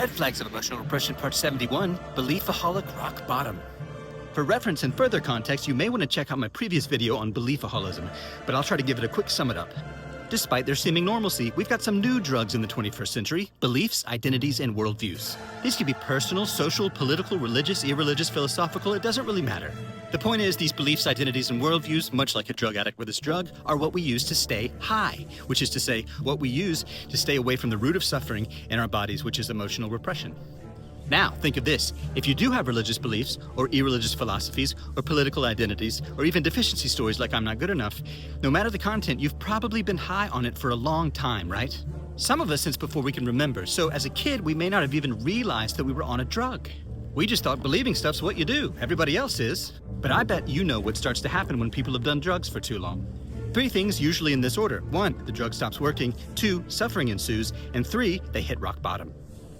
Red Flags of Emotional Repression, Part 71, Beliefaholic Rock Bottom. For reference and further context, you may want to check out my previous video on beliefaholism, but I'll try to give it a quick sum it up. Despite their seeming normalcy, we've got some new drugs in the 21st century: beliefs, identities, and worldviews. These can be personal, social, political, religious, irreligious, philosophical, it doesn't really matter. The point is, these beliefs, identities, and worldviews, much like a drug addict with his drug, are what we use to stay high, which is to say, what we use to stay away from the root of suffering in our bodies, which is emotional repression. Now, think of this. If you do have religious beliefs, or irreligious philosophies, or political identities, or even deficiency stories like I'm not good enough, no matter the content, you've probably been high on it for a long time, right? Some of us since before we can remember, so as a kid, we may not have even realized that we were on a drug. We just thought believing stuff's what you do. Everybody else is. But I bet you know what starts to happen when people have done drugs for too long. 3 things usually in this order. 1, the drug stops working. 2, suffering ensues. And 3, they hit rock bottom.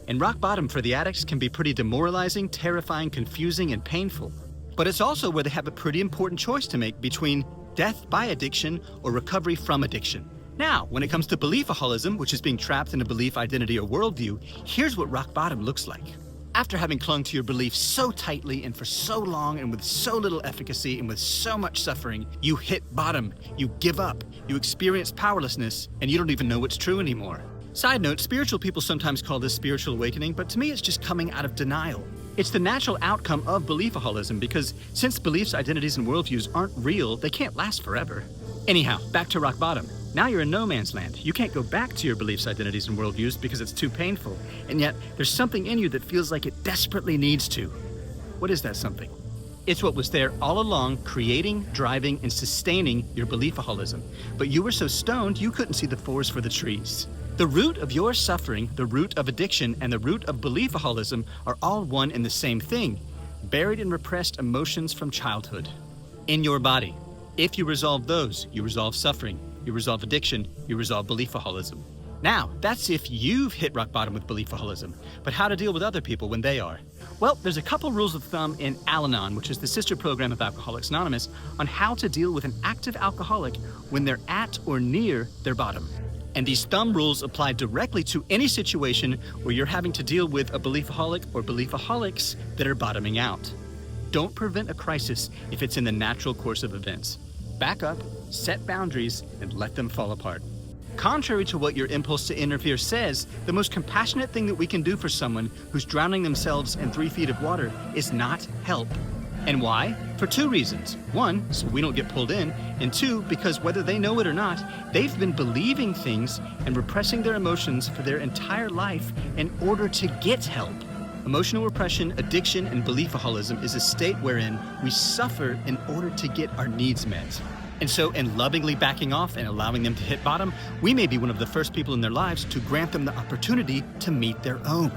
And rock bottom for the addicts can be pretty demoralizing, terrifying, confusing, and painful. But it's also where they have a pretty important choice to make between death by addiction or recovery from addiction. Now, when it comes to beliefaholism, which is being trapped in a belief, identity, or worldview, here's what rock bottom looks like. After having clung to your beliefs so tightly and for so long and with so little efficacy and with so much suffering, you hit bottom, you give up, you experience powerlessness, and you don't even know what's true anymore. Side note, spiritual people sometimes call this spiritual awakening, but to me it's just coming out of denial. It's the natural outcome of beliefaholism because since beliefs, identities, and worldviews aren't real, they can't last forever. Anyhow, back to rock bottom. Now you're in no man's land. You can't go back to your beliefs, identities, and worldviews because it's too painful. And yet, there's something in you that feels like it desperately needs to. What is that something? It's what was there all along, creating, driving, and sustaining your beliefaholism. But you were so stoned, you couldn't see the forest for the trees. The root of your suffering, the root of addiction, and the root of beliefaholism are all one and the same thing: buried and repressed emotions from childhood. In your body. If you resolve those, you resolve suffering, you resolve addiction, you resolve beliefaholism. Now, that's if you've hit rock bottom with beliefaholism, but how to deal with other people when they are? Well, there's a couple rules of thumb in Al-Anon, which is the sister program of Alcoholics Anonymous, on how to deal with an active alcoholic when they're at or near their bottom. And these thumb rules apply directly to any situation where you're having to deal with a beliefaholic or beliefaholics that are bottoming out. Don't prevent a crisis if it's in the natural course of events. Back up, set boundaries, and let them fall apart. Contrary to what your impulse to interfere says, the most compassionate thing that we can do for someone who's drowning themselves in 3 feet of water is not help. And why? For 2 reasons. 1, so we don't get pulled in, and 2, because whether they know it or not, they've been believing things and repressing their emotions for their entire life in order to get help. Emotional repression, addiction, and beliefaholism is a state wherein we suffer in order to get our needs met. And so in lovingly backing off and allowing them to hit bottom, we may be one of the first people in their lives to grant them the opportunity to meet their own.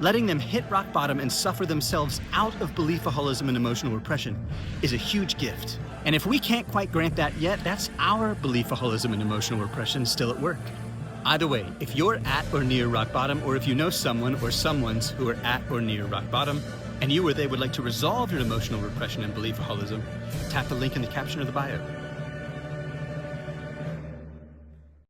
Letting them hit rock bottom and suffer themselves out of beliefaholism and emotional repression is a huge gift. And if we can't quite grant that yet, that's our beliefaholism and emotional repression still at work. Either way, if you're at or near rock bottom, or if you know someone or someones who are at or near rock bottom, and you or they would like to resolve your emotional repression and beliefaholism, tap the link in the caption or the bio.